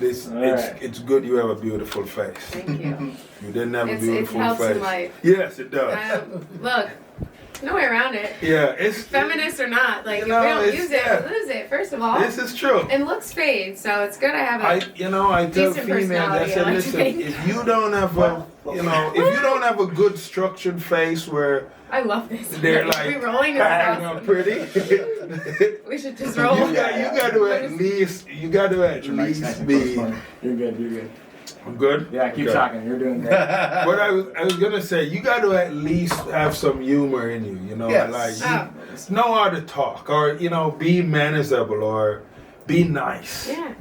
It's good you have a beautiful face. Thank you. You didn't have a beautiful it helps face. in life. Yes, it does. Look, no way around it. Yeah, it's feminist or not. Like, if we don't use it, we lose it. First of all, this is true. And looks fade, so it's good to have I tell females, I said, listen, if you don't have a good structured face where I love this. they're like, we rolling this awesome. Pretty. We should just roll. You got to at least be. You're good. I'm good? Yeah, keep talking. You're doing great. But I was gonna say, you got to at least have some humor in you, Yes. Know how to talk, or be manageable, or be nice. Yeah.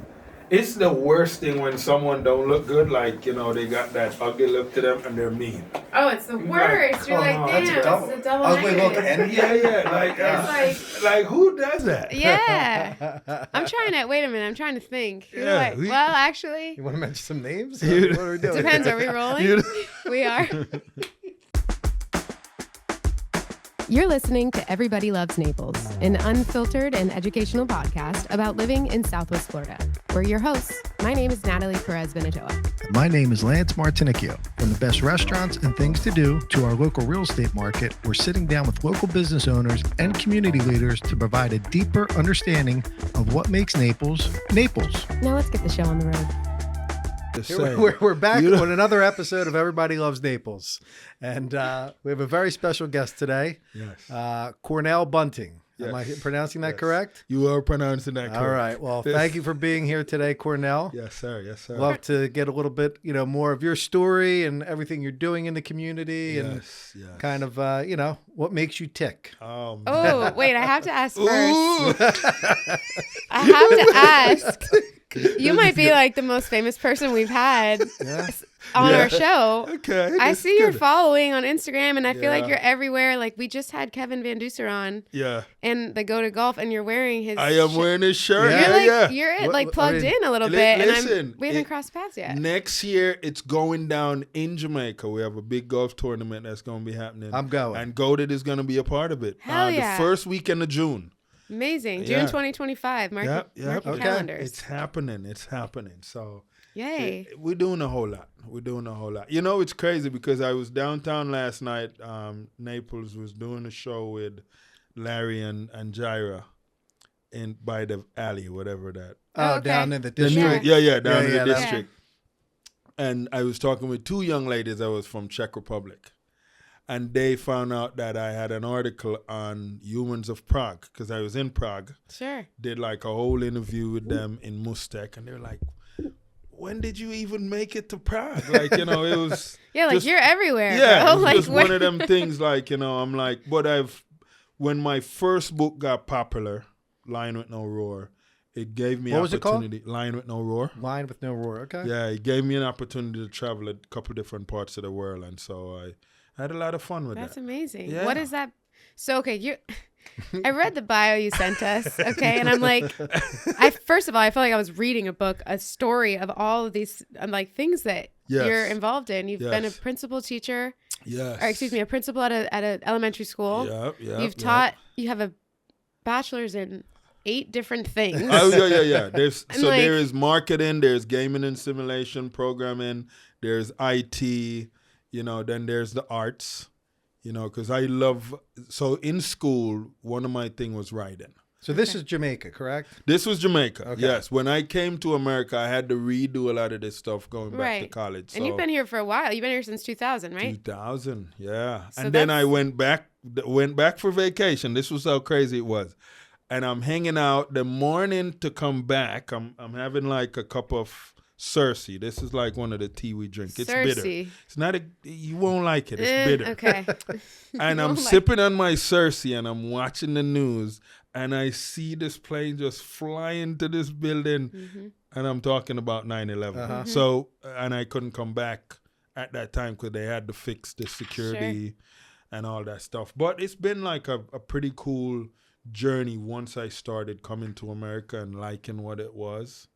It's the worst thing when someone don't look good, like they got that ugly look to them and they're mean. Oh, it's the worst. You're like, damn, it's a double ugly look negative. Yeah, like who does that? Yeah. I'm trying to think. Yeah, Well, actually, You want to mention some names? You- What are we doing? depends. Are we rolling? We are. You're listening to Everybody Loves Naples, an unfiltered and educational podcast about living in Southwest Florida. We're your hosts. My name is Natalie Perez-Benatoa. My name is Lance Martinicchio. From the best restaurants and things to do to our local real estate market, we're sitting down with local business owners and community leaders to provide a deeper understanding of what makes Naples, Naples. Now let's get the show on the road. We're back with another episode of Everybody Loves Naples. And we have a very special guest today. Yes. Cornell Bunting. Yes. Am I pronouncing that correct? You are pronouncing that correct. All right. Well, thank you for being here today, Cornell. Yes, sir. Yes, sir. Love to get a little bit, more of your story and everything you're doing in the community and kind of, what makes you tick. Oh, wait, I have to ask first. I have to ask. You might be like the most famous person we've had on our show. Okay. I see your following on Instagram, and I feel like you're everywhere. Like, we just had Kevin Van Duser on. Yeah. And the Go to Golf, and you're wearing his. I am wearing his shirt. You're plugged in a little bit, listen, we haven't crossed paths yet. Next year, it's going down in Jamaica. We have a big golf tournament that's going to be happening. I'm going. And Goated is going to be a part of it. Hell yeah. The first weekend of June. Amazing. June 2025. Mark your calendars. It's happening. So yay. We're doing a whole lot. It's crazy because I was downtown last night. Naples was doing a show with Larry and Jaira by the alley, whatever that. Down in the district. Down in the district. And I was talking with two young ladies that was from Czech Republic. And they found out that I had an article on Humans of Prague because I was in Prague. Sure. Did like a whole interview with them in Mustek. And they were like, when did you even make it to Prague? Like, it was... Yeah, like, you're everywhere. Yeah, bro. it's Like, just one of them things, like, I'm like... But when my first book got popular, Lion with No Roar, it gave me what opportunity. Was it called? Lion with No Roar. Lion with No Roar, okay. Yeah, it gave me an opportunity to travel a couple different parts of the world. And so I had a lot of fun with that. That's amazing. Yeah. What is that? So, okay, I read the bio you sent us, okay, and I'm like, first of all, I felt like I was reading a story of all of these, things that you're involved in. You've been a principal teacher. Yes. Or excuse me, a principal at an elementary school. Yep. You've taught. You have a bachelor's in 8 different things. Oh yeah. There is marketing, there's gaming and simulation programming, there's IT. Then there's the arts, because I love, so in school, one of my thing was writing. So this is Jamaica, correct? This was Jamaica, okay. Yes. When I came to America, I had to redo a lot of this stuff going back to college. And you've been here for a while. You've been here since 2000, right? 2000, yeah. So and then I went back for vacation. This was how crazy it was. And I'm hanging out the morning to come back. I'm having like a cup of Cersei. This is like one of the tea we drink. It's bitter. It's not you won't like it. It's bitter. Okay. And I'm sipping on my Cersei and I'm watching the news and I see this plane just fly into this building and I'm talking about 9/11. So, and I couldn't come back at that time because they had to fix the security and all that stuff. But it's been like a pretty cool journey once I started coming to America and liking what it was.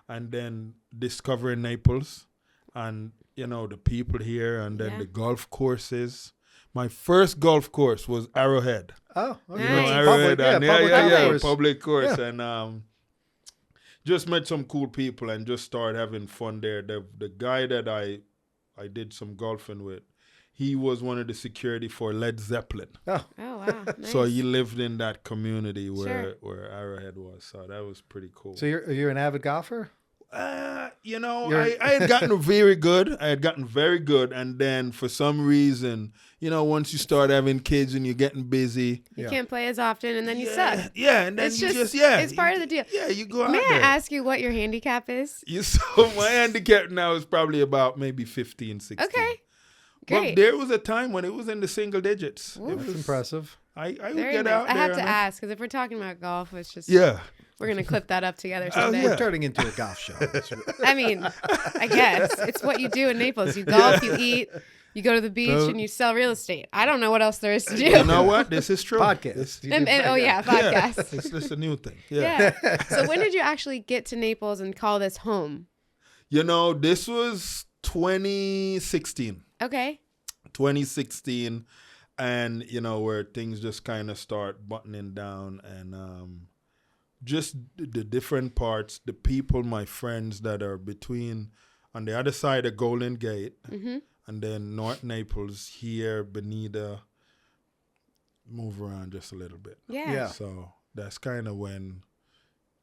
And then discovering Naples and, the people here and then the golf courses. My first golf course was Arrowhead. Oh, okay. Arrowhead. Public course. Public course. Yeah. And, just met some cool people and just started having fun there. The guy that I did some golfing with, he was one of the security for Led Zeppelin. Oh wow. Nice. So he lived in that community where Arrowhead was. So that was pretty cool. So you're an avid golfer? You know, I had gotten very good. And then for some reason, you know, once you start having kids and you're getting busy, you can't play as often, and then you suck. Yeah, and then it's part of the deal. Yeah, you go out May there. I ask you what your handicap is? So my handicap now is probably about maybe 15, 16. Okay. Great. But there was a time when it was in the single digits. It was impressive. I would Very get nice. out I there. have to ask, because if we're talking about golf, it's just we're gonna clip that up together someday. We're turning into a golf show. I mean, I guess it's what you do in Naples. You golf, you eat, you go to the beach, and you sell real estate. I don't know what else there is to do. You know what? This is true. Podcast. Podcast. It's a new thing. Yeah. So when did you actually get to Naples and call this home? You know, this was 2016. Okay. 2016, and you know, where things just kind of start buttoning down, and just the different parts, the people, my friends that are between on the other side of Golden Gate, and then North Naples, here, Benita, move around just a little bit. Yeah. So that's kind of when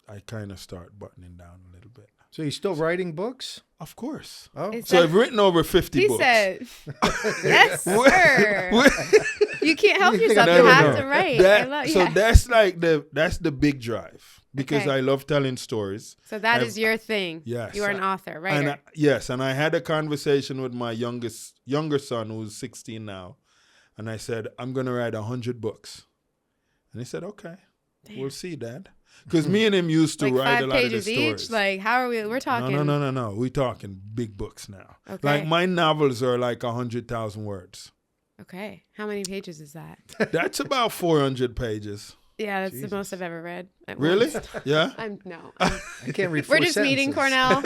I kind of start buttoning down a little bit. So you still writing books? Of course. Oh, So I've written over 50 books. He said, yes, sir. You can't help yourself. You have to write. So that's like that's the big drive, because I love telling stories. So that is your thing. Yes. You are an author, writer. And I had a conversation with my younger son, who's 16 now, and I said, I'm going to write 100 books. And he said, okay, we'll see, Dad. Because me and him used to write a lot of the stories. 5 pages each? Like, how are we? We're talking. No. We're talking big books now. Okay. Like, my novels are like 100,000 words. Okay. How many pages is that? That's about 400 pages. Yeah, that's the most I've ever read. Really? Yeah? I can't read 4 We're just sentences. meeting, Cornell.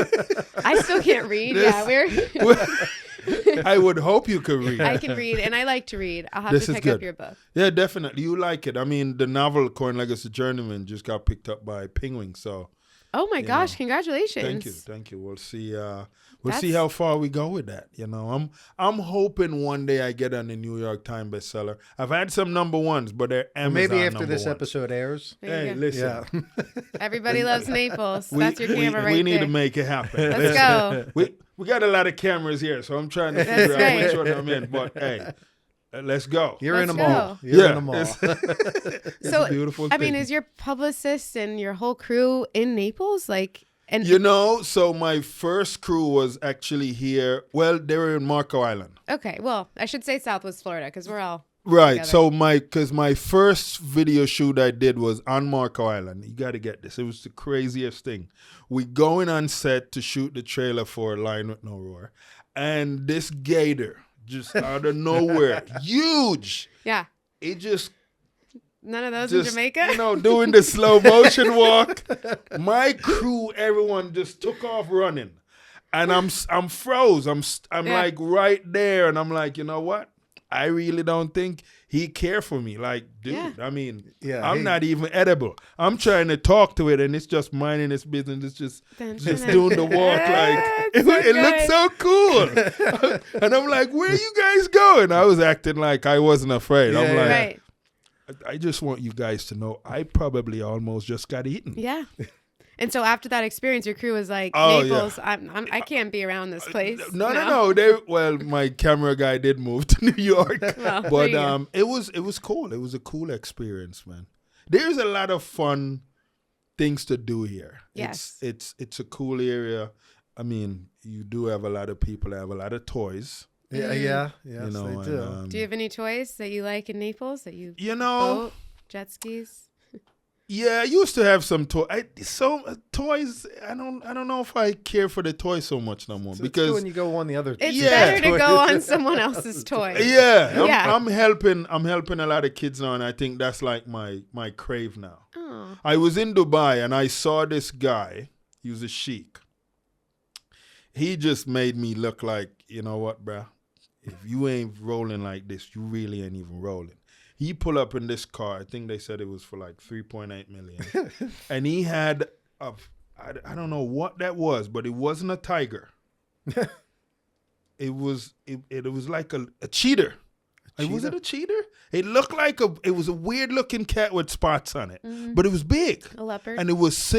I still can't read. We're... I would hope you could read. I can read, and I like to read. I'll have to pick up your book. Yeah, definitely. You like it. I mean, the novel Corn Legacy Journeyman just got picked up by Penguin, so... Oh my gosh! Congratulations! Thank you. We'll see. We'll see how far we go with that. You know, I'm hoping one day I get on the New York Times bestseller. I've had some number ones, but they're Amazon maybe after this ones. episode airs. Hey, listen. Yeah. Everybody loves Naples. That's your camera right there. We need to make it happen. Let's go. We got a lot of cameras here, so I'm trying to figure out which one I'm in. But hey, let's go. You're in them all. In them all. It's so, a beautiful I thing. mean, is your publicist and your whole crew in Naples? And you know, so my first crew was actually here. Well, they were in Marco Island. Okay, well, I should say Southwest Florida, because we're all right. together. So my first video shoot I did was on Marco Island. You got to get this. It was the craziest thing. We going on set to shoot the trailer for Lion with No Roar, and this gator just out of nowhere, huge. Yeah. It just. None of those in Jamaica? You know, doing the slow motion walk. My crew, everyone just took off running. And I'm froze. I'm like right there. And I'm like, you know what? I really don't think he cared for me. Like, dude, I mean, I'm not even edible. I'm trying to talk to it, and it's just minding its business. It's just doing the walk. Like, it looks so cool. And I'm like, where you guys going? I was acting like I wasn't afraid. I'm like, right. I just want you guys to know I probably almost just got eaten. Yeah. And so after that experience, your crew was like, Naples, I can't be around this place. No. My camera guy did move to New York. Well, but it was cool. It was a cool experience, man. There's a lot of fun things to do here. Yes. It's a cool area. I mean, you do have a lot of people that have a lot of toys. Yeah. You know, they do. Do you have any toys that you like in Naples that you boat, jet skis? Yeah, I used to have some toys. Toys. I don't know if I care for the toys so much no more, because when you go on the other. It's better to go on someone else's toy. Yeah, I'm helping a lot of kids now, and I think that's like my crave now. Oh. I was in Dubai and I saw this guy. He was a sheik. He just made me look like, you know what, bruh? If you ain't rolling like this, you really ain't even rolling. He pulled up in this car. I think they said it was for like 3.8 million. And he had I don't know what that was, but it wasn't a tiger. It was like a cheetah. Was it a cheetah? It looked like it was a weird looking cat with spots on it, but it was big. A leopard. And it was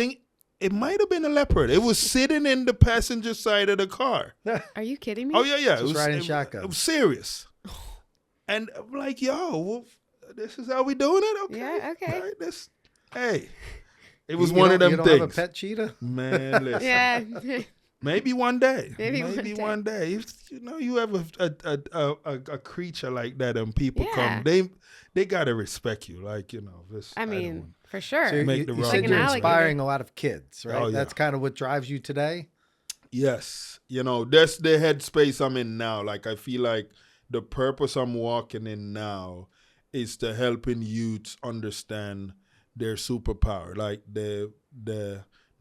it might have been a leopard. It was sitting in the passenger side of the car. Are you kidding me? Oh yeah. It was riding shotgun. It was serious. And I'm like, yo, well, this is how we doing it? Okay. Yeah, okay. Right, hey. It was one of them things. You don't have a pet cheetah? Man, listen. Yeah. Maybe one day. Maybe one day. You have a creature like that and people Yeah. come, they gotta respect you. Like, for sure. So you said you're inspiring a lot of kids, right? Oh, yeah. That's kind of what drives you today? Yes. That's the headspace I'm in now. Like, I feel like the purpose I'm walking in now is to helping youths understand their superpower, like the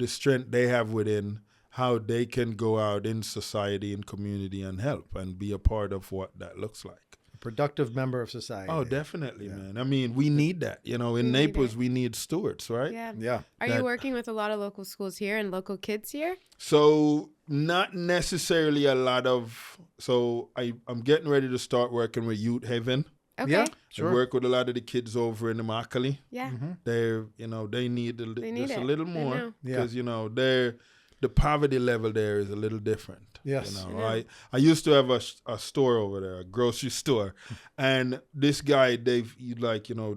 strength they have within, how they can go out in society and community and help and be a part of what that looks like. A productive member of society. Oh, definitely, man. I mean, we need that. In Naples, we need stewards, right? Yeah. Are you working with a lot of local schools here and local kids here? So not necessarily a lot of. So I'm getting ready to start working with Youth Haven. Okay. Yeah, sure. I work with a lot of the kids over in Immokalee. Yeah. They're, they need a little more because, the poverty level there is a little different. Yes. I used to have a store over there, a grocery store, and this guy, the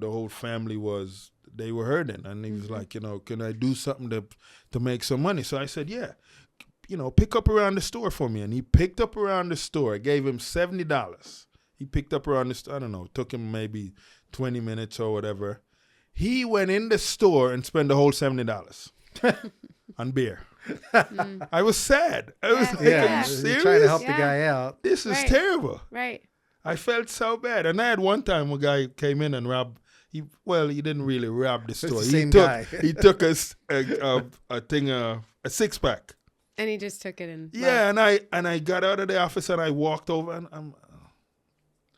whole family they were hurting, and he was like, can I do something to make some money? So I said, yeah, pick up around the store for me, and he picked up around the store. I gave him $70. He picked up around the store. I don't know, took him maybe 20 minutes or whatever. He went in the store and spent the whole $70 on beer. I was sad. I was like, are you serious? Trying to help the guy out. This is terrible. Right. I felt so bad. And I had one time a guy came in and robbed. He didn't really rob the store. He took a 6-pack. And he just took it and and I got out of the office and I walked over and I'm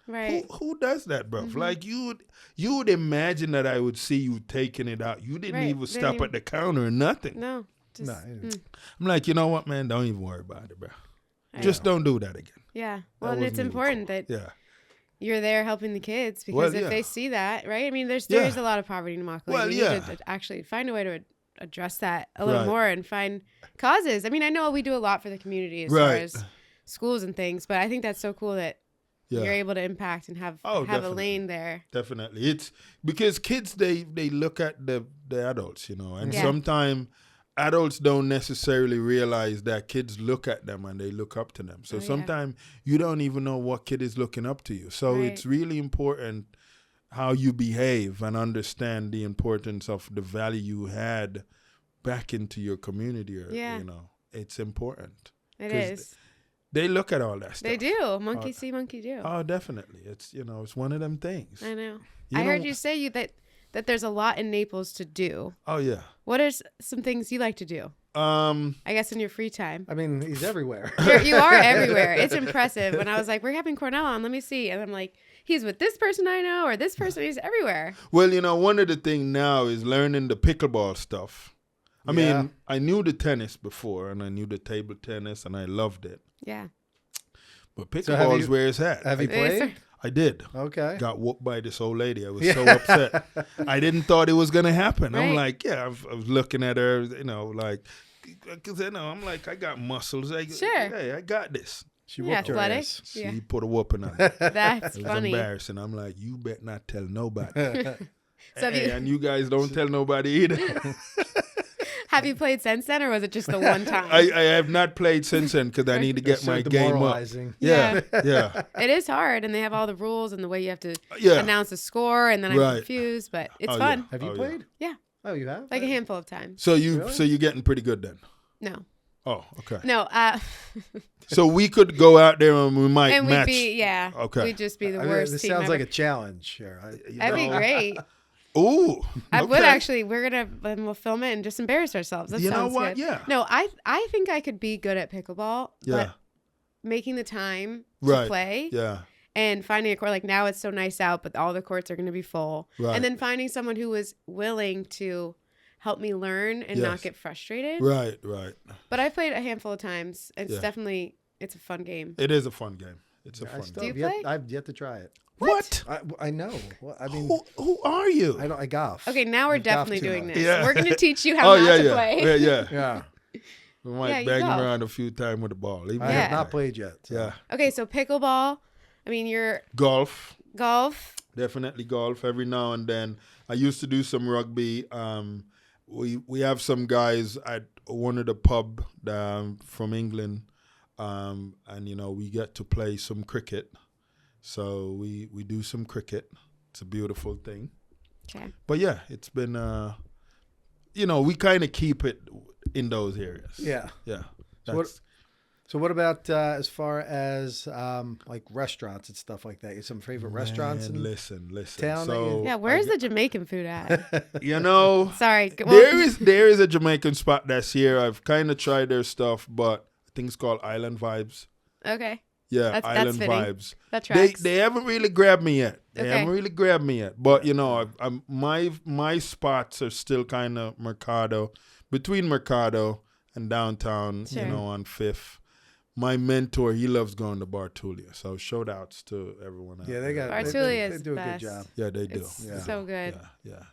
right. Who does that, bro? Like you would imagine that I would see you taking it out. You didn't even stop at the counter or nothing. No. I'm like, you know what, man? Don't even worry about it, bro. Just don't do that again. Yeah. Well, and it's important that you're there helping the kids because if they see that, right? I mean, there is a lot of poverty in Immokalee. Well, we need to actually find a way to address that a little more and find causes. I mean, I know we do a lot for the community as far as schools and things, but I think that's so cool that you're able to impact and have a lane there. Definitely. It's because kids, they look at the adults, and sometimes adults don't necessarily realize that kids look at them and they look up to them. So sometimes you don't even know what kid is looking up to you. So it's really important how you behave and understand the importance of the value you had back into your community. Or, it's important. It is. They look at all that stuff. They do. Monkey see, monkey do. Oh, definitely. It's, it's one of them things. I know. I heard you say that there's a lot in Naples to do. Oh, yeah. What are some things you like to do? I guess in your free time. I mean, he's everywhere. You are everywhere. It's impressive. When I was like, we're having Cornell on, let me see. And I'm like, he's with this person I know or this person. He's everywhere. Well, one of the things now is learning the pickleball stuff. I mean, I knew the tennis before and I knew the table tennis and I loved it. Yeah. But pickleball is where it's at. Have you played? I did. Okay. Got whooped by this old lady. I was so upset. I didn't thought it was going to happen. I'm like, I was looking at her, like, because, I'm like, I got muscles. Hey, I got this. She whooped your ass. She put a whooping on it. That's it was funny. Embarrassing. I'm like, you better not tell nobody. And you guys don't tell nobody either. Have you played since then, or was it just the one time? I have not played since then because I need to get my game up. Yeah. It is hard, and they have all the rules and the way you have to announce a score, and then I'm confused, but it's fun. Have you played? Yeah. Oh, you have? Like a handful of times. So you're getting pretty good then? No. Oh, okay. No. So we could go out there and we might match. Okay. We'd just be the worst this team sounds ever. like a challenge here. That'd be great. Ooh. I would actually. We'll film it and just embarrass ourselves. That sounds good. Yeah. No, I think I could be good at pickleball. Yeah. But making the time to play. Yeah. And finding a court, like now it's so nice out, but all the courts are going to be full. Right. And then finding someone who was willing to help me learn and not get frustrated. Right. But I've played a handful of times. It's definitely, it's a fun game. It is a fun game. It's a fun game. Do you play? I've yet to try it. What? I know. Well, I mean, who are you? I golf. Okay, now we're definitely doing this. Yeah. We're going to teach you how not to play. Yeah. We might bang him around a few times with the ball. I have not played yet. So. Yeah. Okay, so pickleball. I mean, you're... Golf. Definitely golf every now and then. I used to do some rugby. We have some guys at one of the pub from England, and we get to play some cricket. So we do some cricket. It's a beautiful thing. Okay. But yeah, it's been we kind of keep it in those areas. Yeah. Yeah. So what about as far as like restaurants and stuff like that? Some favorite restaurants in listen. town? So where's the Jamaican food at? Sorry. There is a Jamaican spot that's here. I've kind of tried their stuff, but I think it's called Island Vibes. Okay. Yeah, that's Island fitting. Vibes. That tracks. They haven't really grabbed me yet. But my spots are still kind of Mercado, between Mercado and downtown. Sure. On 5th. My mentor, he loves going to Bartulia. So shout outs to everyone out there. Bartulia they do a good job. Yeah, they do. It's so good. Yeah.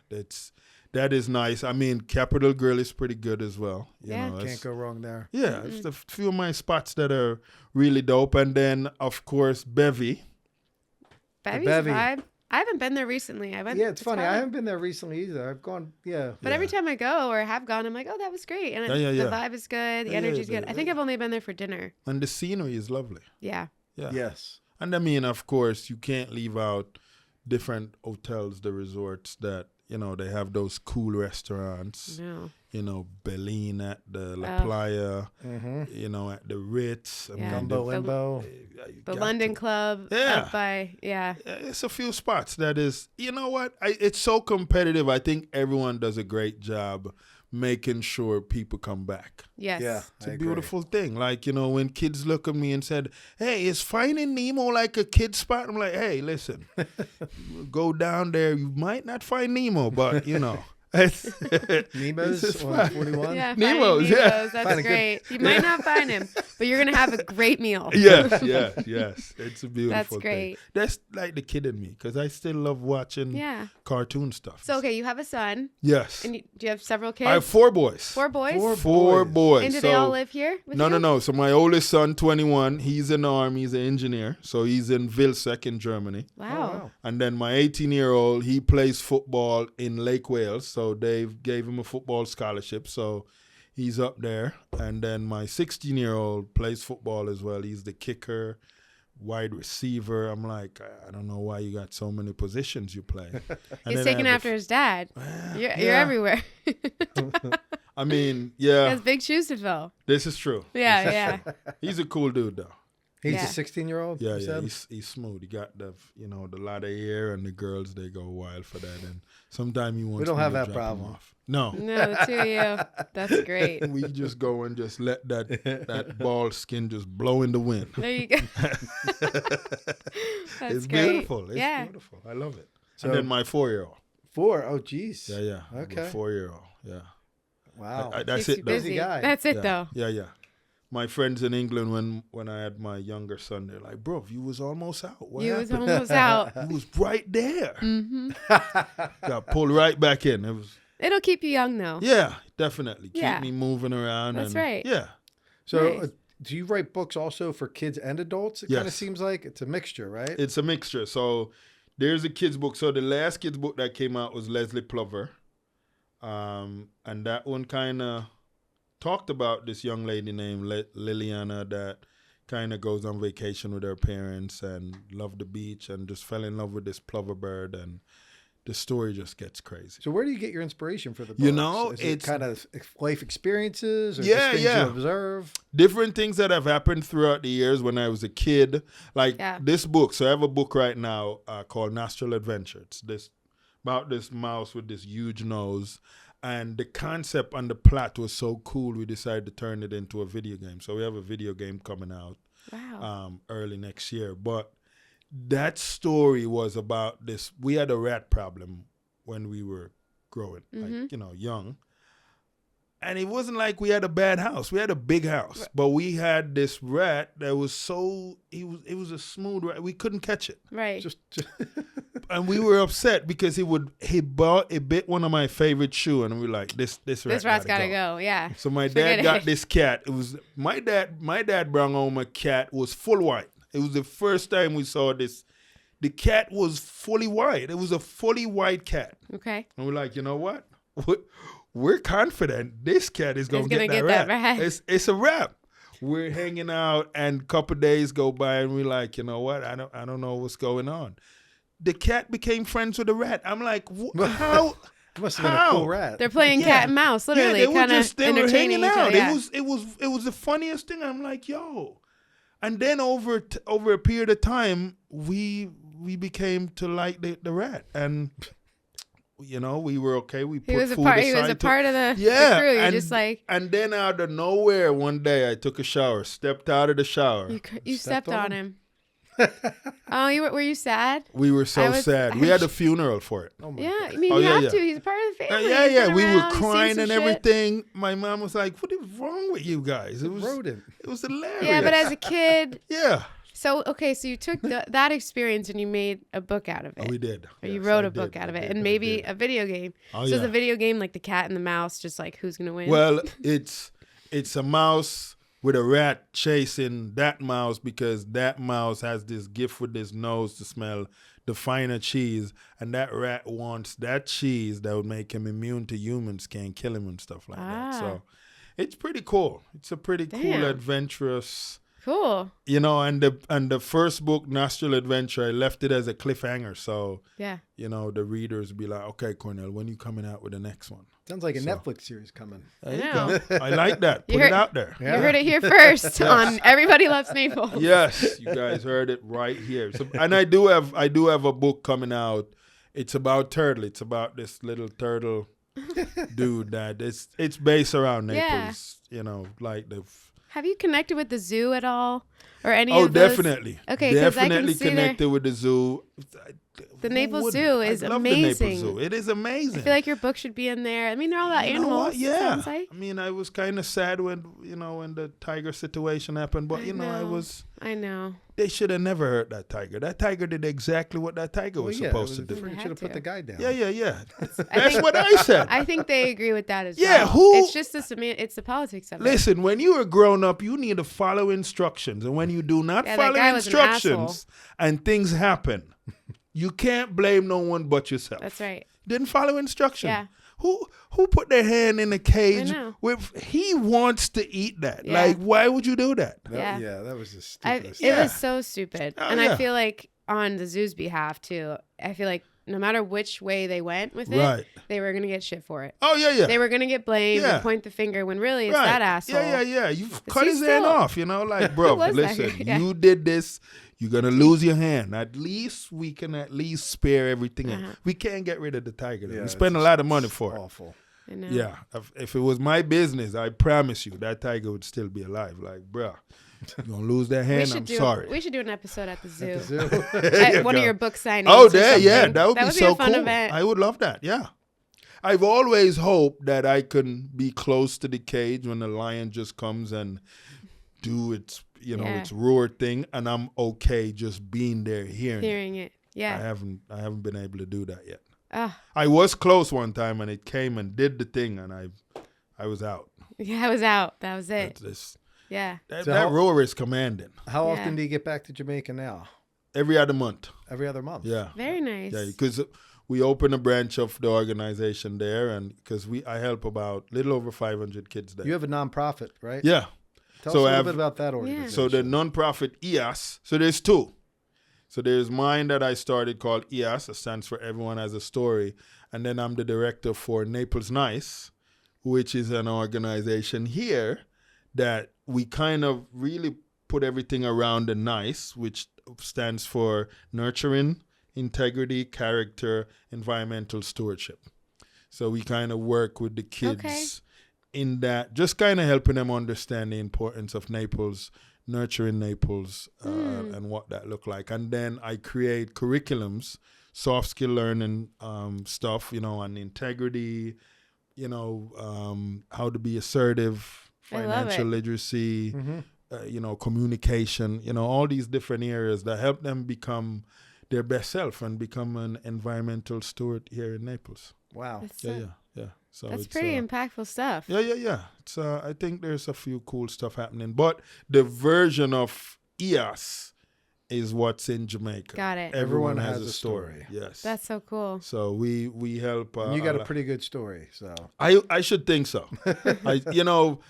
That is nice. I mean, Capital Grill is pretty good as well. Can't go wrong there. Yeah, it's a few of my spots that are really dope. And then, of course, Bevy. Bevy's a vibe. I haven't been there recently. It's funny. I haven't been there recently either. I've gone, But every time I go or have gone, I'm like, oh, that was great. And the vibe is good. The energy is good. I think I've only been there for dinner. And the scenery is lovely. Yeah. Yes. And I mean, of course, you can't leave out different hotels, the resorts that, they have those cool restaurants. No. Belen at the La Playa, at the Ritz. Gumbo Limbo. The London Club. Up by, It's a few spots that is, you know what? It's so competitive. I think everyone does a great job making sure people come back. Yes. Yeah, it's a beautiful thing. Like, when kids look at me and said, hey, is Finding Nemo like a kid spot? I'm like, hey, listen, go down there. You might not find Nemo, but, Nemo's on 41? Yeah, Nemo's, that's great. You might not find him, but you're going to have a great meal. Yes. It's a beautiful That's great. thing. That's like the kid in me, because I still love watching cartoon stuff. So, okay, you have a son. Yes. And do you have several kids? I have 4 boys. 4 boys? Four boys. And do they all live here with you? No. So my oldest son, 21, he's in the army. He's an engineer. So he's in Vilsec in Germany. Wow. And then my 18-year-old, he plays football in Lake Wales. So they gave him a football scholarship. So he's up there. And then my 16-year-old plays football as well. He's the kicker, wide receiver. I'm like, I don't know why you got so many positions you play. He's taking after his dad. You're everywhere. I mean, He has big shoes to fill. This is true. Yeah. He's a cool dude, though. He's a 16-year-old? Yeah. He's smooth. He got the lot of hair, and the girls, they go wild for that. And sometimes you want. We don't have that problem. No, the two of you. That's great. We just go and just let that bald skin just blow in the wind. There you go. It's great. beautiful. It's beautiful. I love it. So, and then my 4-year-old. 4? Oh, geez. Yeah. Okay. 4-year-old. Yeah. Wow. That's it, though. Busy guy. That's it, though. Yeah. My friends in England, when I had my younger son, they're like, bro, you was almost out. What happened? You was almost out. You was right there. Mm-hmm. Got pulled right back in. It'll keep you young, though. Yeah, definitely. Keep me moving around. That's right. Yeah. So do you write books also for kids and adults? It kind of seems like it's a mixture, right? It's a mixture. So there's a kid's book. So the last kid's book that came out was Leslie Plover. And that one kind of talked about this young lady named Liliana that kind of goes on vacation with her parents and loved the beach and just fell in love with this plover bird, and the story just gets crazy. So where do you get your inspiration for the books? Is it kind of life experiences or just things you observe? Different things that have happened throughout the years when I was a kid. Like this book. So I have a book right now called Nostril Adventure. It's about this mouse with this huge nose. And the concept and the plot was so cool, we decided to turn it into a video game. So we have a video game coming out early next year. But that story was about this. We had a rat problem when we were growing, young. And it wasn't like we had a bad house. We had a big house, but we had this rat that was it was a smooth rat. We couldn't catch it. Right. Just And we were upset because it bit one of my favorite shoe, and we were like, this rat's gotta go. Yeah. So my dad got this cat. It was my dad brought home a cat, was full white. It was the first time we saw this. The cat was fully white. It was a fully white cat. Okay. And we're like, you know what? We're confident this cat is gonna get that rat. It's a wrap. We're hanging out, and a couple days go by, and we're like, you know what? I don't know what's going on. The cat became friends with the rat. I'm like, how? It must have been a cool rat. They're playing cat and mouse, literally, kind of entertaining each other. Yeah. It was the funniest thing. I'm like, yo. And then over a period of time, we became to like the rat, and you know, we were okay. We put food aside. He was a part of the crew. You're just like. And then out of nowhere, one day I took a shower, stepped out of the shower. You stepped on him. Oh, were you sad? We were so sad. We had a funeral for it. Oh yeah, I mean, you have to. He's a part of the family. Yeah. We were crying and everything. My mom was like, "What is wrong with you guys?" It was rodent. It was hilarious. Yeah, but as a kid. Yeah. So you took that experience and you made a book out of it. Oh, we did. Or you wrote a book out of it, and maybe a video game. So it's a video game like the cat and the mouse, just like who's gonna win? Well, it's a mouse with a rat chasing that mouse because that mouse has this gift with his nose to smell the finer cheese, and that rat wants that cheese that would make him immune to humans, can't kill him and stuff like that. So it's pretty cool. It's a pretty cool, adventurous. Cool. You know, and the first book, Nostril Adventure, I left it as a cliffhanger. So, you know, the readers be like, okay, Cornell, when you coming out with the next one? Sounds like a Netflix series coming. There you go. I like that. Put it out there. Yeah. You heard it here first on Everybody Loves Naples. Yes, you guys heard it right here. So, and I do have a book coming out. It's about turtle. It's about this little turtle dude that it's based around Naples. You know, like the. Have you connected with the zoo at all, or any? Oh, of those? Definitely. Okay, definitely connected with the zoo. The Naples Zoo is amazing. The Naples Zoo. It is amazing. I feel like your book should be in there. I mean, they're all about animals. Yeah. Like. I mean, I was kind of sad when the tiger situation happened, but I know. They should have never hurt that tiger. That tiger did exactly what that tiger was supposed to do. You should have put the guy down. Yeah. That's what I said. I think they agree with that as well. Yeah, It's just it's the politics of it. Listen, when you are grown up, you need to follow instructions. And when you do not follow instructions and things happen, you can't blame no one but yourself. That's right. Didn't follow instructions. Yeah. Who put their hand in a cage with he wants to eat that? Yeah. Like, why would you do that? That was the stupidest. It was so stupid. I feel like on the zoo's behalf too, I feel like no matter which way they went with it, they were gonna get shit for it. Oh yeah. They were gonna get blamed and point the finger when really it's that asshole. Yeah. You cut his hand off, like, bro, listen, you did this. You're going to lose your hand. At least we can spare everything. We can't get rid of the tiger. We spend a lot of money for it. Awful. I know. Yeah. If it was my business, I promise you that tiger would still be alive. Like, bro, you're going to lose that hand. I'm sorry. We should do an episode at the zoo. At one of your book signings. Oh, that would be so a fun cool. Event. I would love that. Yeah. I've always hoped that I can be close to the cage when the lion just comes and do its its roar thing, and I'm okay just being there, hearing it. Yeah, I haven't been able to do that yet. I was close one time, and it came and did the thing, and I was out. Yeah, I was out. That was it. That roar is commanding. How often do you get back to Jamaica now? Every other month. Every other month. Yeah. Very nice. Yeah, because we opened a branch of the organization there, and because I help about a little over 500 kids there. You have a nonprofit, right? Yeah. Tell us a little bit about that organization. So the nonprofit EHAS, so there's two. So there's mine that I started called EHAS, it stands for Everyone Has a Story. And then I'm the director for Naples Nice, which is an organization here that we kind of really put everything around the NICE, which stands for Nurturing, Integrity, Character, Environmental Stewardship. So we kind of work with the kids in that, just kind of helping them understand the importance of Naples, nurturing Naples, and what that look like. And then I create curriculums, soft skill learning stuff, on integrity, how to be assertive, financial literacy, communication, all these different areas that help them become their best self and become an environmental steward here in Naples. Wow. Yeah. So that's pretty impactful stuff. Yeah. It's I think there's a few cool stuff happening, but the version of EHAS is what's in Jamaica. Got it. Everyone has a story. Yes. That's so cool. So we help. And you got a pretty good story. So I should think so.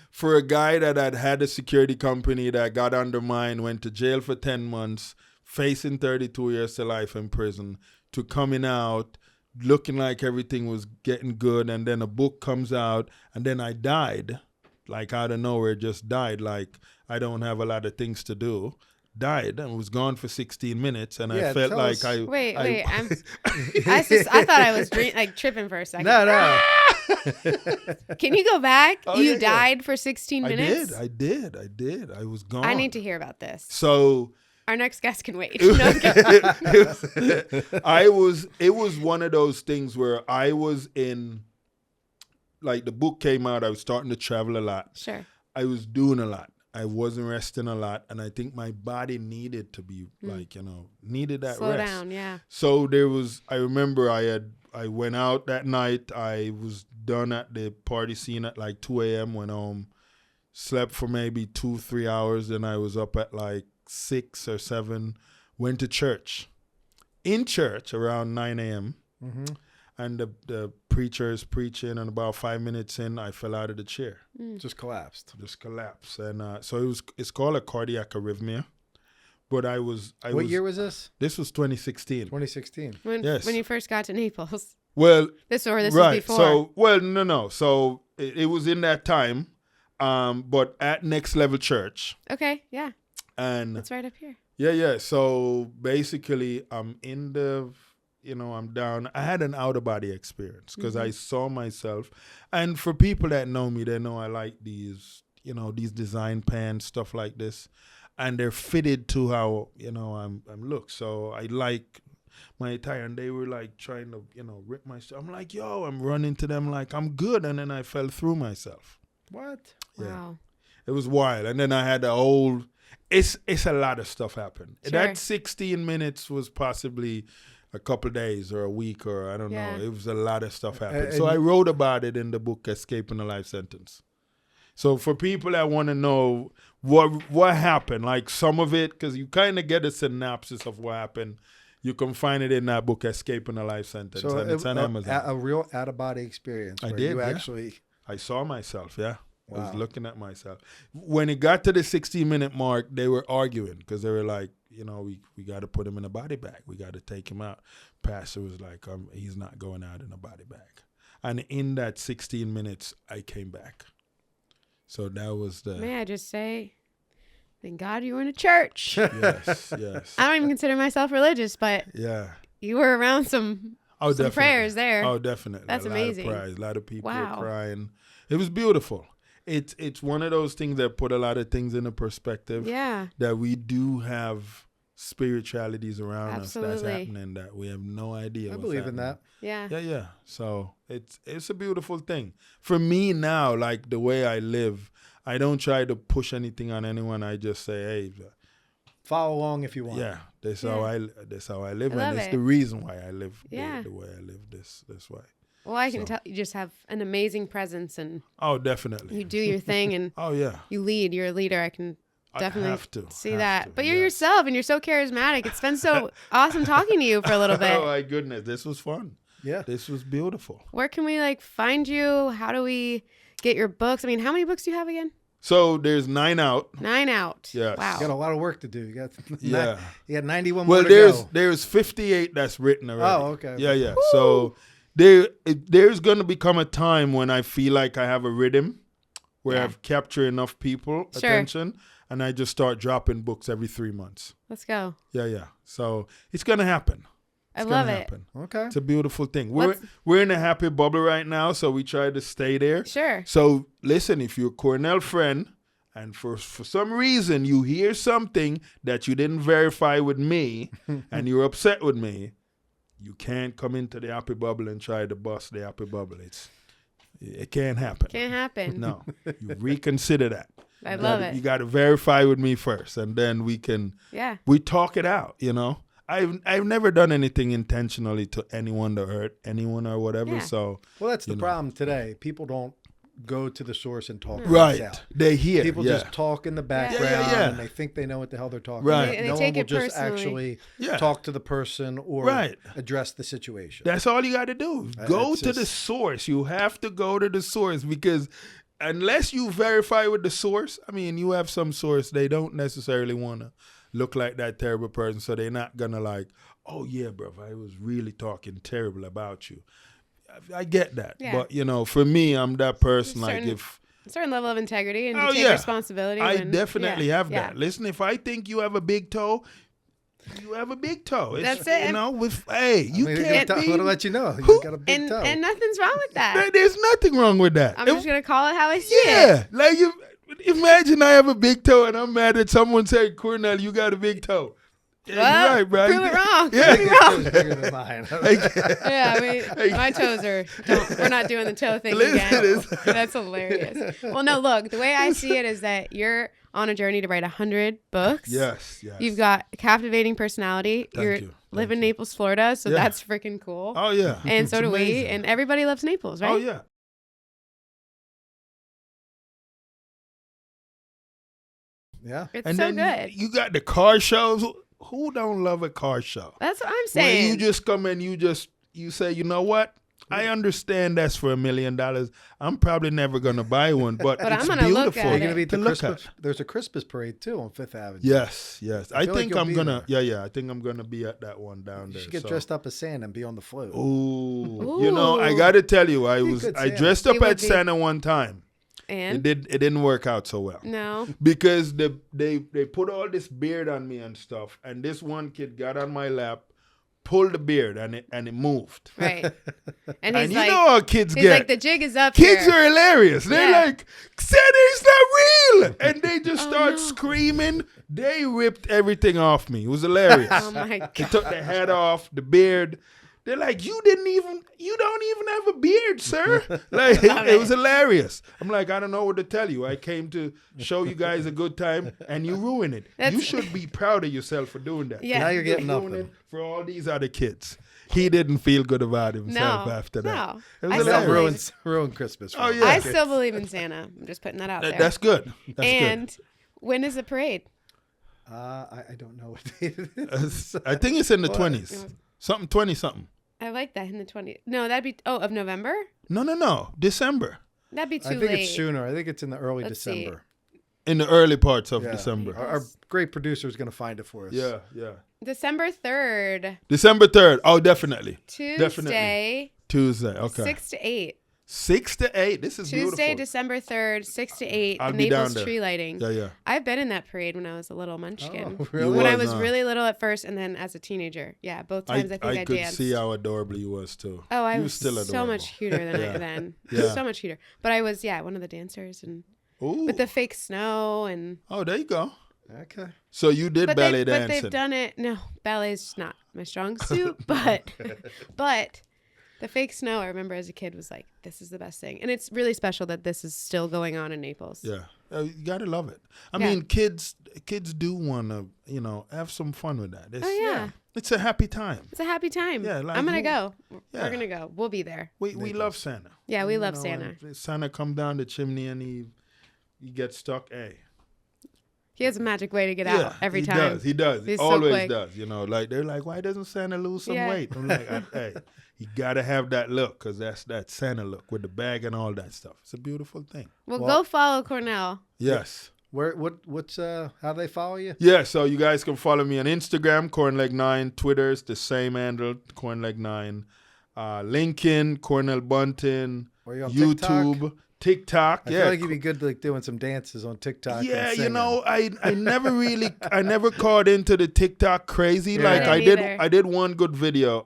For a guy that had a security company that got undermined, went to jail for 10 months, facing 32 years to life in prison, to coming out, looking like everything was getting good, and then a book comes out, and then I died, like out of nowhere, just died, like I don't have a lot of things to do. Died and was gone for 16 minutes, and I felt like Wait, I thought I was tripping for a second. No. Can you go back? You died for 16 minutes? I did. I was gone. I need to hear about this. So our next guest can wait. It was one of those things where I was in, like, the book came out, I was starting to travel a lot. Sure. I was doing a lot. I wasn't resting a lot, and I think my body needed to be needed that slow rest. down, yeah. So I remember I went out that night. I was done at the party scene at like 2 a.m. Went home, slept for maybe 2-3 hours, then I was up at like 6 or 7. Went to church. In church around 9 a.m. Mm-hmm. And the preacher is preaching, and about 5 minutes in, I fell out of the chair. Just collapsed. And so it's called a cardiac arrhythmia. But What year was this? This was 2016. 2016. When you first got to Naples. Well, this right. was before. No. So it was in that time, but at Next Level Church. Okay, yeah. And it's right up here. Yeah. So basically, I'm in the... I'm down. I had an out-of-body experience because I saw myself. And for people that know me, they know I like these design pants, stuff like this. And they're fitted to how, I'm look. So I like my attire. And they were like trying to, rip my stuff. I'm like, I'm running to them like I'm good. And then I fell through myself. What? Wow. Yeah. It was wild. And then I had the whole, it's a lot of stuff happened. Sure. That 16 minutes was possibly a couple of days or a week, or I don't know. It was a lot of stuff happened. So I wrote about it in the book Escaping a Life Sentence. So for people that want to know what happened, like some of it, because you kind of get a synopsis of what happened, you can find it in that book Escaping a Life Sentence. So and it's on Amazon. A real out-of-body experience. I did, actually... I saw myself, yeah. Wow. I was looking at myself. When it got to the 16-minute mark, they were arguing because they were like, we got to put him in a body bag. We got to take him out. Pastor was like, he's not going out in a body bag. And in that 16 minutes, I came back. So that was the... May I just say, thank God you were in a church. Yes. I don't even consider myself religious, but you were around some prayers there. Oh, definitely. That's amazing. A lot of people were crying. It was beautiful. It's one of those things that put a lot of things into perspective. Yeah. That we do have spiritualities around Absolutely. us that's happening that we have no idea. I believe in that. Yeah. Yeah. So it's a beautiful thing. For me now, like the way I live, I don't try to push anything on anyone. I just say, hey, follow along if you want. Yeah. That's how I live, and it's the reason why I live the way I live this way. Well, I can tell you just have an amazing presence, and definitely you do your thing, and you lead. You're a leader. I can definitely see that. But you're yourself, and you're so charismatic. It's been so awesome talking to you for a little bit. Oh my goodness, this was fun. Yeah, this was beautiful. Where can we find you? How do we get your books? I mean, how many books do you have again? So there's 9 out. 9 out. Yes. Wow. You got a lot of work to do. You got you got 91 more to go. There's 58 that's written already. Oh, okay. Yeah. Woo! So there's going to become a time when I feel like I have a rhythm where I've captured enough people attention, and I just start dropping books every 3 months. Let's go. Yeah. So it's going to happen. I love it. Okay. It's a beautiful thing. We're in a happy bubble right now, so we try to stay there. Sure. So listen, if you're a Cornell friend and for some reason you hear something that you didn't verify with me and you're upset with me, you can't come into the happy bubble and try to bust the happy bubble. It can't happen. Can't happen. No, you reconsider that. I love it. You got to verify with me first, and then we talk it out. You know, I've never done anything intentionally to anyone to hurt anyone or whatever. Yeah. So that's the problem today. People don't go to the source and talk. Right. Out. They hear. People just talk in the background and they think they know what the hell they're talking about. They no take one will it just personally. actually talk to the person or address the situation. That's all you got to do. Go to the source. You have to go to the source, because unless you verify with the source, I mean, you have some source, they don't necessarily want to look like that terrible person, so they're not going to like, oh, yeah, bro, I was really talking terrible about you. I get that. Yeah. But, you know, for me, I'm that person, a certain level of integrity and take responsibility. I definitely have that. Listen, if I think you have a big toe, you have a big toe. That's it. You know, you can't be. I'm going to let you know. You got a big toe. And nothing's wrong with that. There's nothing wrong with that. I'm just going to call it how I see it. Yeah. Like, imagine I have a big toe and I'm mad at someone saying, Cornell, you got a big toe. Yeah, you're right, bro. Prove it wrong. Yeah. Prove it wrong. Bigger than mine. My toes we're not doing the toe thing again. That's hilarious. Well, no, look, the way I see it is that you're on a journey to write 100 books. Yes. You've got a captivating personality. You live in Naples, Florida, so that's freaking cool. Oh, yeah. And so do we, and everybody loves Naples, right? Oh, yeah. Yeah. It's so good. You got the car shows. Who don't love a car show? That's what I'm saying. When you just come in, you say, you know what? I understand that's for $1 million. I'm probably never going to buy one, but it's I'm gonna beautiful. look at You're going to be at to the look Christmas. at. There's a Christmas parade too on Fifth Avenue. Yes. I think like I'm gonna. there. I think I'm gonna be at that one down there. You should get dressed up as Santa and be on the float. Ooh. You know, I got to tell you, I dressed up at Santa one time. And it didn't work out so well. No. Because they put all this beard on me and stuff, and this one kid got on my lap, pulled the beard, and it moved. Right. And he's and you like, know how kids he's get. like, the jig is up Kids here. are hilarious. They're like, Santa's not real. And they just start screaming. They ripped everything off me. It was hilarious. Oh my God. They took the hat off, the beard. They're like, you don't even have a beard, sir. Like, it was hilarious. I'm like, I don't know what to tell you. I came to show you guys a good time, and you ruin it. You should be proud of yourself for doing that. Yeah. Now you're getting nothing. For all these other kids. He didn't feel good about himself after that. No. It was hilarious. Ruined Christmas. Oh, yeah. I still believe in Santa. I'm just putting that out there. That's good. And when is the parade? I don't know what date it is. I think it's in the 20s. 20-something. I like that, in the 20s. No, that'd be, of November? No. December. That'd be too late. I think it's sooner. I think it's in the early December. In the early parts of December. Our great producer is going to find it for us. Yeah. December 3rd. December 3rd. Oh, definitely. Tuesday. Okay. 6 to 8. 6 to 8. This is beautiful. Tuesday, December 3rd, 6 to 8. I'll be Naples down there. tree lighting. Yeah. I've been in that parade when I was a little munchkin. Oh, really? When I was really little at first, and then as a teenager. Yeah, both times I think I could danced. see how adorable you was too. Oh, I you was still so much cuter than I then. Yeah. So much cuter. But I was, one of the dancers, and Ooh. with the fake snow and. Oh, there you go. Okay. So you did ballet dancing. But they've done it. No, ballet's not my strong suit, but the fake snow, I remember as a kid, was like, this is the best thing. And it's really special that this is still going on in Naples. Yeah. You got to love it. I mean, kids do want to, have some fun with that. It's a happy time. It's a happy time. Yeah, I'm going to go. Yeah. We're going to go. We'll be there. We love Santa. Yeah, we love Santa. Santa come down the chimney and he gets stuck. Hey. He has a magic way to get out every time. He does. He's always does. Like they're like, why doesn't Santa lose some weight? I'm like, hey, you gotta have that look, because that's that Santa look with the bag and all that stuff. It's a beautiful thing. Well, go follow Cornell. Yes. What's how they follow you? Yeah, so you guys can follow me on Instagram, Cornleg9. Twitter's the same handle, Cornleg9. LinkedIn, Cornell Bunting. Are you on YouTube. TikTok, I feel like you'd be good doing some dances on TikTok. Yeah, I never caught into the TikTok crazy. Yeah. Like I did one good video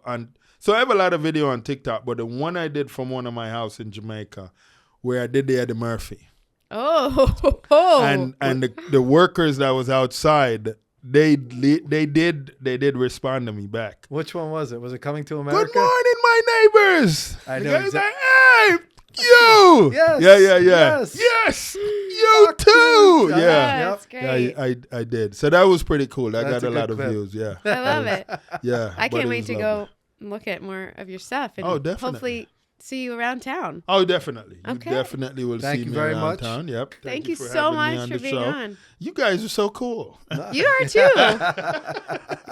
so I have a lot of video on TikTok, but the one I did from one of my house in Jamaica, where I did the Eddie Murphy. Oh. And the workers that was outside, they did respond to me back. Which one was it? Was it Coming to America? Good morning, my neighbors. I know. Like, hey. You. Yes. Yeah. Yes. Yes. You too. Yeah. Yeah. That's great. Yeah, I did. So that was pretty cool. That That's got a a lot good of clip. views. Yeah. I love it. Yeah. I but can't it wait was to lovely. go look at more of your stuff and Definitely. hopefully see you around town. Oh, definitely. Okay. You definitely will Thank see you me very around much. town. Yep. Thank you for so having me much on for the being show. on. You guys are so cool. You are too.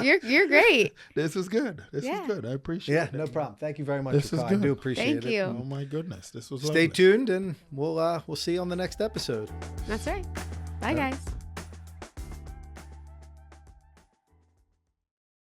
You're great. This is good. This Yeah. is good. I appreciate Yeah, it. no problem. Thank you very much. This for is calling. I good. do appreciate Thank it. you. Oh my goodness. This was Stay lovely. tuned, and we'll see you on the next episode. That's right. Bye, guys.